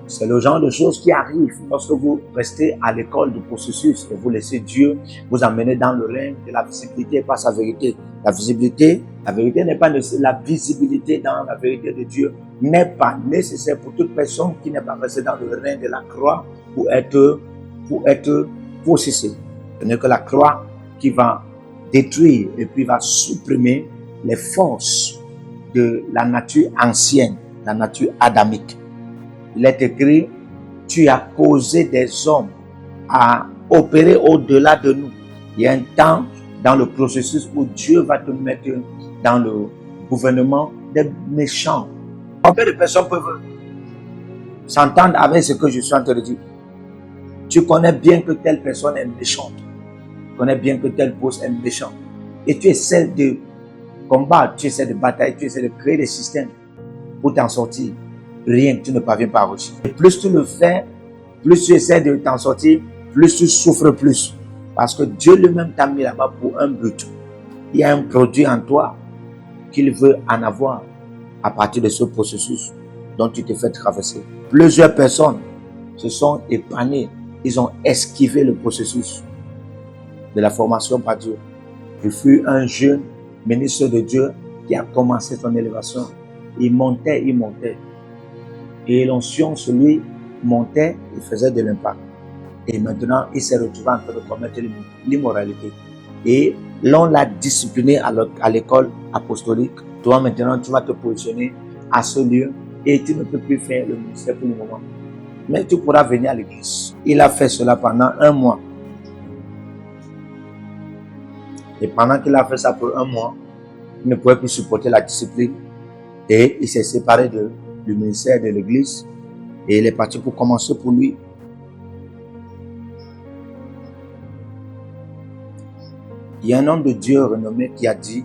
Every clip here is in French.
C'est le genre de choses qui arrivent lorsque vous restez à l'école du processus et vous laissez Dieu vous emmener dans le règne de la visibilité et pas sa vérité. La visibilité, la vérité n'est pas nécessaire. La visibilité dans la vérité de Dieu n'est pas nécessaire pour toute personne qui n'est pas restée dans le règne de la croix pour être possessée. Ce n'est que la croix qui va détruire et puis va supprimer les forces de la nature ancienne, la nature adamique. Il est écrit, tu as causé des hommes à opérer au-delà de nous. Il y a un temps dans le processus où Dieu va te mettre dans le gouvernement des méchants. Combien de personnes peuvent s'entendre avec ce que je suis en train de dire? Tu connais bien que telle personne est méchante. Tu connais bien que tel boss est méchant. Et tu essaies de combattre, tu essaies de batailler, tu essaies de créer des systèmes pour t'en sortir. Rien, tu ne parviens pas à réussir. Et plus tu le fais, plus tu essaies de t'en sortir, plus tu souffres plus. Parce que Dieu lui-même t'a mis là-bas pour un but. Il y a un produit en toi qu'il veut en avoir à partir de ce processus dont tu te fais traverser. Plusieurs personnes se sont épargnées. Ils ont esquivé le processus de la formation par Dieu. Je fus un jeune ministre de Dieu qui a commencé son élévation. Il montait. Et l'onction sur lui montait, il faisait de l'impact. Et maintenant, il s'est retrouvé en train de commettre l'immoralité. Et l'on l'a discipliné à l'école apostolique. Toi, maintenant, tu vas te positionner à ce lieu et tu ne peux plus faire le ministère pour le moment. Mais tu pourras venir à l'église. Il a fait cela pendant 1 mois. Et pendant qu'il a fait ça pour 1 mois, il ne pouvait plus supporter la discipline. Et il s'est séparé du ministère de l'église. Et il est parti pour commencer pour lui. Il y a un homme de Dieu renommé qui a dit,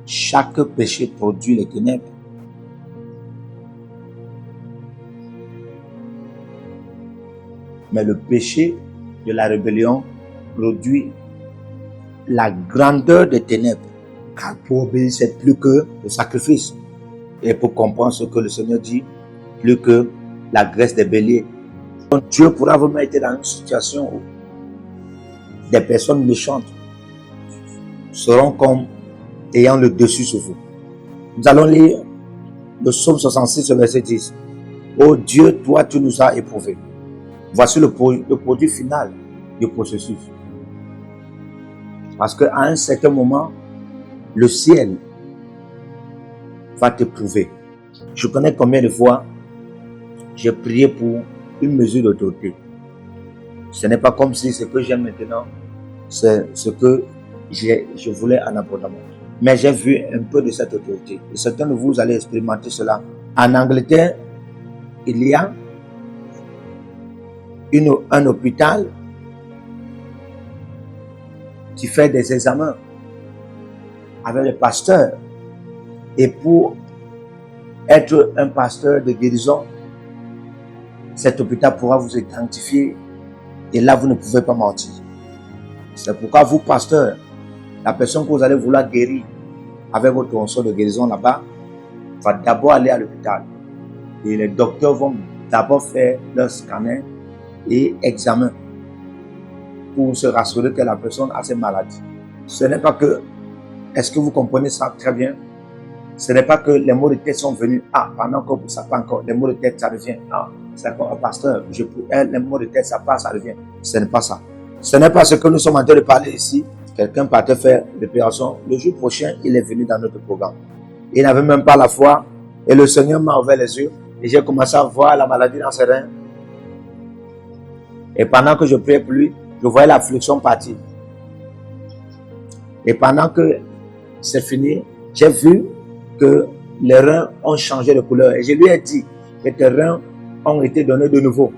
chaque péché produit les ténèbres. Mais le péché de la rébellion produit la grandeur des ténèbres. Car pour obéir, c'est plus que le sacrifice. Et pour comprendre ce que le Seigneur dit, plus que la graisse des béliers. Donc Dieu pourra vous mettre dans une situation où des personnes méchantes seront comme ayant le dessus sur vous. Nous allons lire le psaume 66, verset 10. Oh Dieu, toi, tu nous as éprouvés. Voici le produit final du processus. Parce qu'à un certain moment, le ciel va t'éprouver. Je connais combien de fois j'ai prié pour une mesure d'autorité. Ce n'est pas comme si ce que j'aime maintenant, c'est ce que je voulais en abondamment. Mais j'ai vu un peu de cette autorité. Et certains de vous allez expérimenter cela. En Angleterre, il y a un hôpital qui fait des examens avec les pasteurs. Et pour être un pasteur de guérison, cet hôpital pourra vous identifier. Et là, vous ne pouvez pas mentir. C'est pourquoi vous, pasteurs, la personne que vous allez vouloir guérir avec votre onction de guérison là-bas, va d'abord aller à l'hôpital. Et les docteurs vont d'abord faire leur scanner et examen pour se rassurer que la personne a ces maladies. Ce n'est pas que, est-ce que vous comprenez ça très bien? Ce n'est pas que les maux de tête sont venus, pendant que ça pas encore, les maux de tête ça revient, c'est comme un pasteur, les maux de tête ça passe, ça revient. Ce n'est pas ça. Ce n'est pas ce que nous sommes en train de parler ici. Quelqu'un partait faire l'opération. Le jour prochain, il est venu dans notre programme. Il n'avait même pas la foi. Et le Seigneur m'a ouvert les yeux. Et j'ai commencé à voir la maladie dans ses reins. Et pendant que je priais pour lui, je voyais la flexion partir. Et pendant que c'est fini, j'ai vu que les reins ont changé de couleur. Et je lui ai dit que tes reins ont été donnés de nouveau.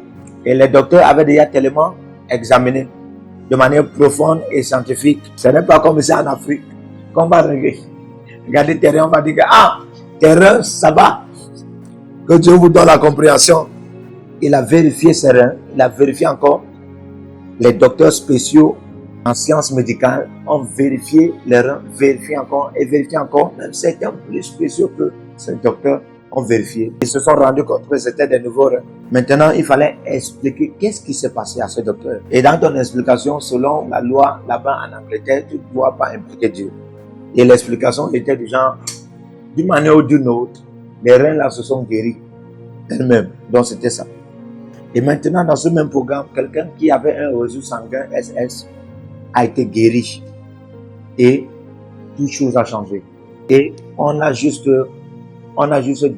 Et les docteurs avaient déjà tellement examiné de manière profonde et scientifique. Ce n'est pas comme ça en Afrique. Qu'on va regarder tes reins, on va dire que tes reins, ça va. Que Dieu vous donne la compréhension. Il a vérifié ses reins. Il a vérifié encore. Les docteurs spéciaux en sciences médicales ont vérifié les reins, vérifié encore et vérifié encore. Même certains plus spéciaux que ces docteurs ont vérifié. Ils se sont rendus compte que c'était des nouveaux reins. Maintenant, il fallait expliquer qu'est-ce qui s'est passé à ce docteur. Et dans ton explication, selon la loi là-bas en Angleterre, tu ne dois pas impliquer Dieu. Et l'explication était du genre, d'une manière ou d'une autre, les reins là se sont guéris elles-mêmes. Donc c'était ça. Et maintenant, dans ce même programme, quelqu'un qui avait un réseau sanguin SS a été guéri. Et toute chose a changé. Et on a juste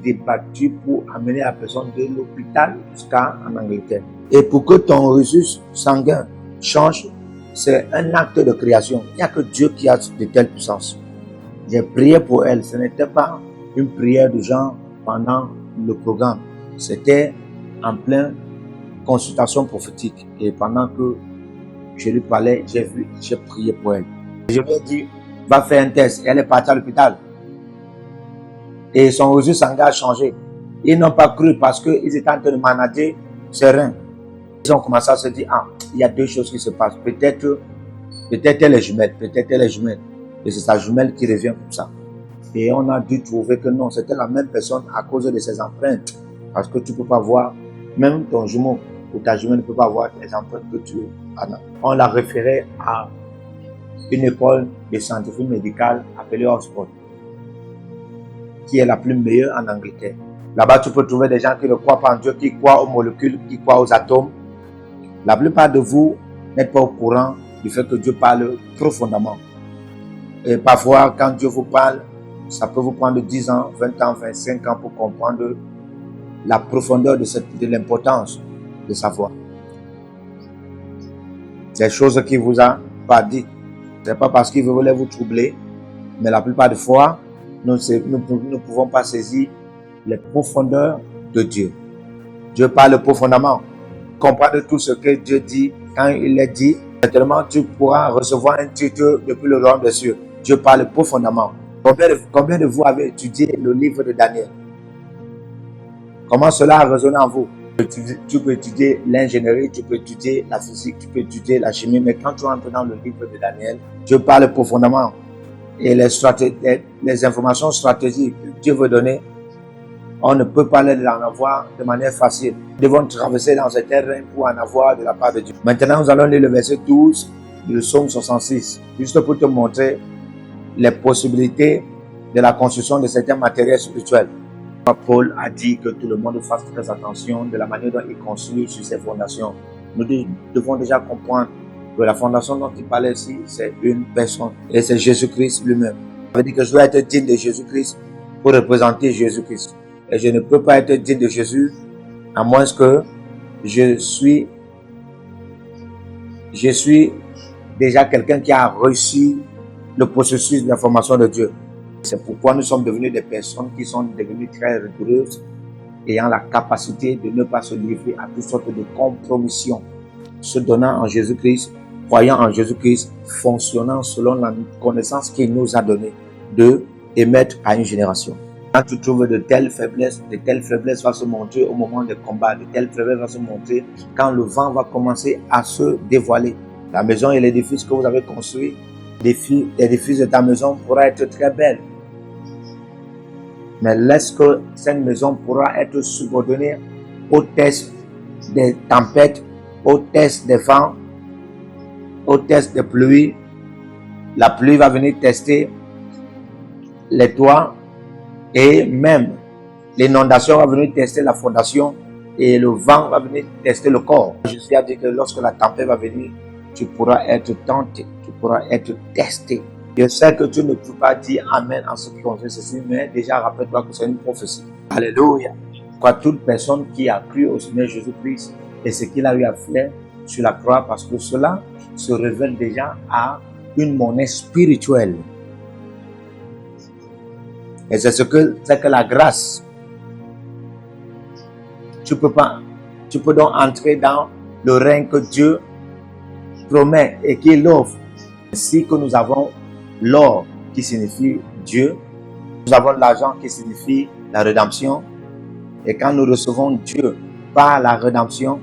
débattu pour amener la personne de l'hôpital jusqu'en Angleterre. Et pour que ton réseau sanguin change, c'est un acte de création. Il n'y a que Dieu qui a de telles puissances. J'ai prié pour elle. Ce n'était pas une prière de gens pendant le programme. C'était en pleine consultation prophétique. Et pendant que je lui parlais, j'ai prié pour elle. Je lui ai dit, va faire un test. Elle est partie à l'hôpital. Et son réseau sanguin a changé. Ils n'ont pas cru parce qu'ils étaient en train de manager ses reins. Ils ont commencé à se dire, ah, il y a deux choses qui se passent. Peut-être elle est jumelle, peut-être elle est jumelle. Et c'est sa jumelle qui revient comme ça. Et on a dû trouver que non, c'était la même personne à cause de ses empreintes. Parce que tu ne peux pas voir, même ton jumeau ou ta jumelle ne peut pas voir les empreintes que tu as. On l'a référé à une école de scientifique médical appelée Oxford, qui est la plus meilleure en Angleterre. Là-bas, tu peux trouver des gens qui ne croient pas en Dieu, qui croient aux molécules, qui croient aux atomes. La plupart de vous n'êtes pas au courant du fait que Dieu parle profondément. Et parfois, quand Dieu vous parle, ça peut vous prendre 10 ans, 20 ans, 25 ans pour comprendre la profondeur de l'importance de sa voix. Des choses qu'il ne vous a pas dit. Ce n'est pas parce qu'il voulait vous troubler, mais la plupart des fois, nous ne pouvons pas saisir les profondeurs de Dieu. Dieu parle profondément. Comprendre tout ce que Dieu dit quand il est dit. Certainement, tu pourras recevoir un titre depuis le royaume des cieux. Dieu parle profondément. Combien de vous avez étudié le livre de Daniel? Comment cela a résonné en vous? Tu peux étudier l'ingénierie, tu peux étudier la physique, tu peux étudier la chimie, mais quand tu entres dans le livre de Daniel, Dieu parle profondément. Et les informations stratégiques que Dieu veut donner, on ne peut pas les en avoir de manière facile. Nous devons traverser dans ces terrains pour en avoir de la part de Dieu. Maintenant, nous allons lire le verset 12 du psaume 66, juste pour te montrer les possibilités de la construction de certains matériels spirituels. Paul a dit que tout le monde fasse très attention de la manière dont il construit sur ses fondations. Nous devons déjà comprendre que la fondation dont il parlait ici, c'est une personne. Et c'est Jésus-Christ lui-même. Ça veut dire que je dois être digne de Jésus-Christ pour représenter Jésus-Christ. Et je ne peux pas être digne de Jésus à moins que je suis déjà quelqu'un qui a reçu le processus de la formation de Dieu. C'est pourquoi nous sommes devenus des personnes qui sont devenues très rigoureuses, ayant la capacité de ne pas se livrer à toutes sortes de compromissions, se donnant en Jésus-Christ, croyant en Jésus-Christ, fonctionnant selon la connaissance qu'il nous a donnée de émettre à une génération. Quand tu trouves de telles faiblesses vont se montrer au moment des combats, de telles faiblesses vont se montrer quand le vent va commencer à se dévoiler. La maison et l'édifice que vous avez construit, l'édifice de ta maison pourra être très belle. Mais laisse que cette maison pourra être subordonnée au test des tempêtes, au test des vents, au test des pluies. La pluie va venir tester les toits et même l'inondation va venir tester la fondation et le vent va venir tester le corps. Jusqu'à dire que lorsque la tempête va venir, tu pourras être tenté, tu pourras être testé. Je sais que tu ne peux pas dire Amen en ce qui concerne ceci, mais déjà rappelle-toi que c'est une prophétie. Alléluia. Quoi, toute personne qui a cru au Seigneur Jésus-Christ et ce qu'il a eu à faire sur la croix, parce que cela se révèle déjà à une monnaie spirituelle. Et c'est que la grâce. Tu peux donc entrer dans le règne que Dieu promet et qu'il offre. Ainsi que nous avons l'or qui signifie Dieu, nous avons l'argent qui signifie la rédemption. Et quand nous recevons Dieu par la rédemption,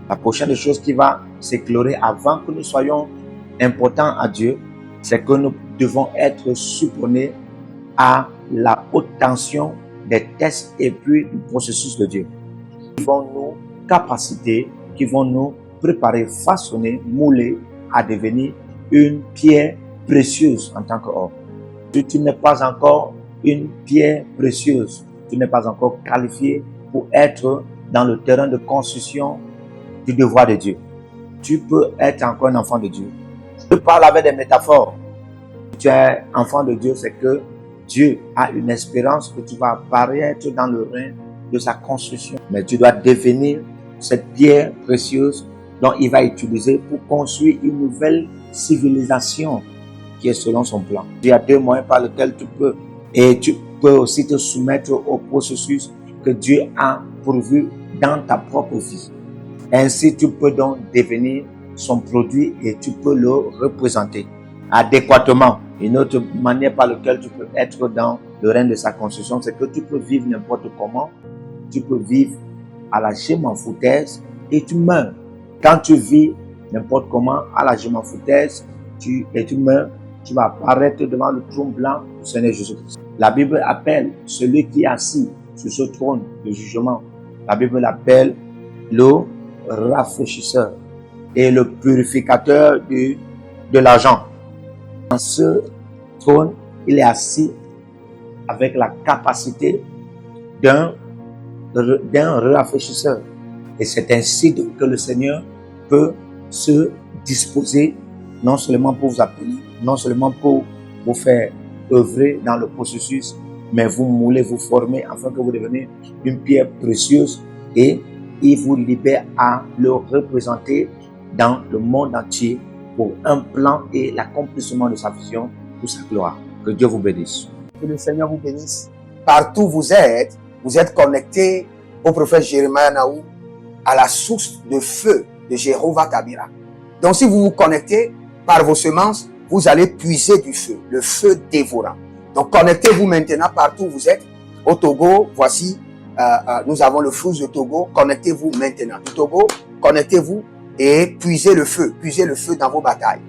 la prochaine chose qui va s'éclairer avant que nous soyons importants à Dieu, c'est que nous devons être supprimés à la haute tension des tests et puis du processus de Dieu qui vont nous capaciter, qui vont nous préparer, façonner, mouler à devenir une pierre précieuse en tant qu'homme. Si tu n'es pas encore une pierre précieuse, tu n'es pas encore qualifié pour être dans le terrain de construction du devoir de Dieu. Tu peux être encore un enfant de Dieu. Je parle avec des métaphores. Tu es enfant de Dieu, c'est que Dieu a une espérance que tu vas apparaître dans le règne de sa construction. Mais tu dois devenir cette pierre précieuse dont il va utiliser pour construire une nouvelle civilisation qui est selon son plan. Il y a deux moyens par lesquels tu peux. Et tu peux aussi te soumettre au processus que Dieu a pourvu dans ta propre vie. Ainsi, tu peux donc devenir son produit et tu peux le représenter adéquatement. Une autre manière par laquelle tu peux être dans le règne de sa construction, c'est que tu peux vivre n'importe comment. Tu peux vivre à la je m'en foutaise et tu meurs. Quand tu vis n'importe comment à la je m'en foutaise et tu meurs, tu vas apparaître devant le trône blanc du Seigneur Jésus-Christ. La Bible appelle celui qui est assis sur ce trône de jugement. La Bible l'appelle le rafraîchisseur et le purificateur de l'argent. Dans ce trône, il est assis avec la capacité d'un rafraîchisseur. Et c'est ainsi que le Seigneur peut se disposer non seulement pour vous appeler, non seulement pour vous faire œuvrer dans le processus, mais vous mouler, vous former afin que vous deveniez une pierre précieuse et il vous libère à le représenter dans le monde entier pour un plan et l'accomplissement de sa vision pour sa gloire. Que Dieu vous bénisse. Que le Seigneur vous bénisse. Partout où vous êtes connectés au prophète Jérémie Naou, à la source de feu de Jéhovah Kabira. Donc si vous vous connectez par vos semences, vous allez puiser du feu, le feu dévorant. Donc connectez-vous maintenant partout où vous êtes. Au Togo, voici, nous avons le flux de Togo. Connectez-vous maintenant. Du Togo, connectez-vous et puisez le feu dans vos batailles.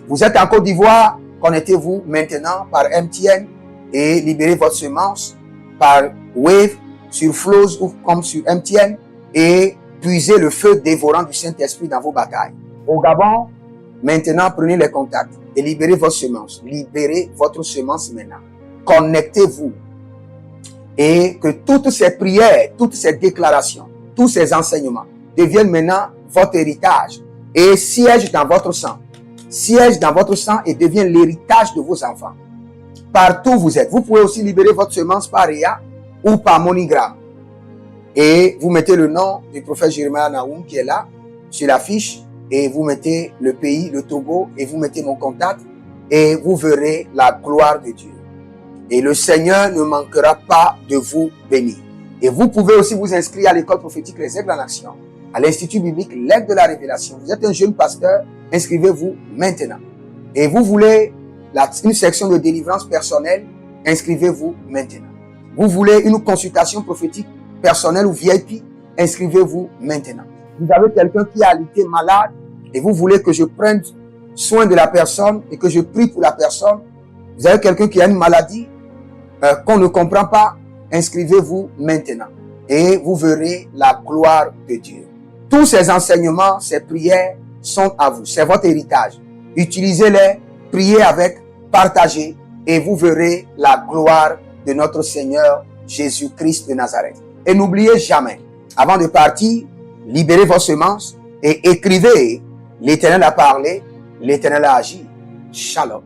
Vous êtes en Côte d'Ivoire, connectez-vous maintenant par MTN et libérez votre semence par Wave sur Flows ou comme sur MTN et puisez le feu dévorant du Saint-Esprit dans vos batailles. Au Gabon, maintenant prenez les contacts et libérez votre semence. Libérez votre semence maintenant. Connectez-vous et que toutes ces prières, toutes ces déclarations, tous ces enseignements deviennent maintenant votre héritage et siègent dans votre sang. Siège dans votre sang et devient l'héritage de vos enfants. Partout où vous êtes. Vous pouvez aussi libérer votre semence par REA ou par MoneyGram. Et vous mettez le nom du prophète Jérémie Naoum qui est là, sur la fiche, et vous mettez le pays, le Togo, et vous mettez mon contact, et vous verrez la gloire de Dieu. Et le Seigneur ne manquera pas de vous bénir. Et vous pouvez aussi vous inscrire à l'école prophétique Les Aigles en Action, à l'Institut biblique L'Aigle de la Révélation. Vous êtes un jeune pasteur, inscrivez-vous maintenant. Et vous voulez une section de délivrance personnelle, inscrivez-vous maintenant. Vous voulez une consultation prophétique personnelle ou VIP, inscrivez-vous maintenant. Vous avez quelqu'un qui a été malade et vous voulez que je prenne soin de la personne et que je prie pour la personne. Vous avez quelqu'un qui a une maladie qu'on ne comprend pas, inscrivez-vous maintenant. Et vous verrez la gloire de Dieu. Tous ces enseignements, ces prières sont à vous. C'est votre héritage. Utilisez-les, priez avec, partagez et vous verrez la gloire de notre Seigneur Jésus-Christ de Nazareth. Et n'oubliez jamais, avant de partir, libérez vos semences et écrivez, l'Éternel a parlé, l'Éternel a agi. Shalom.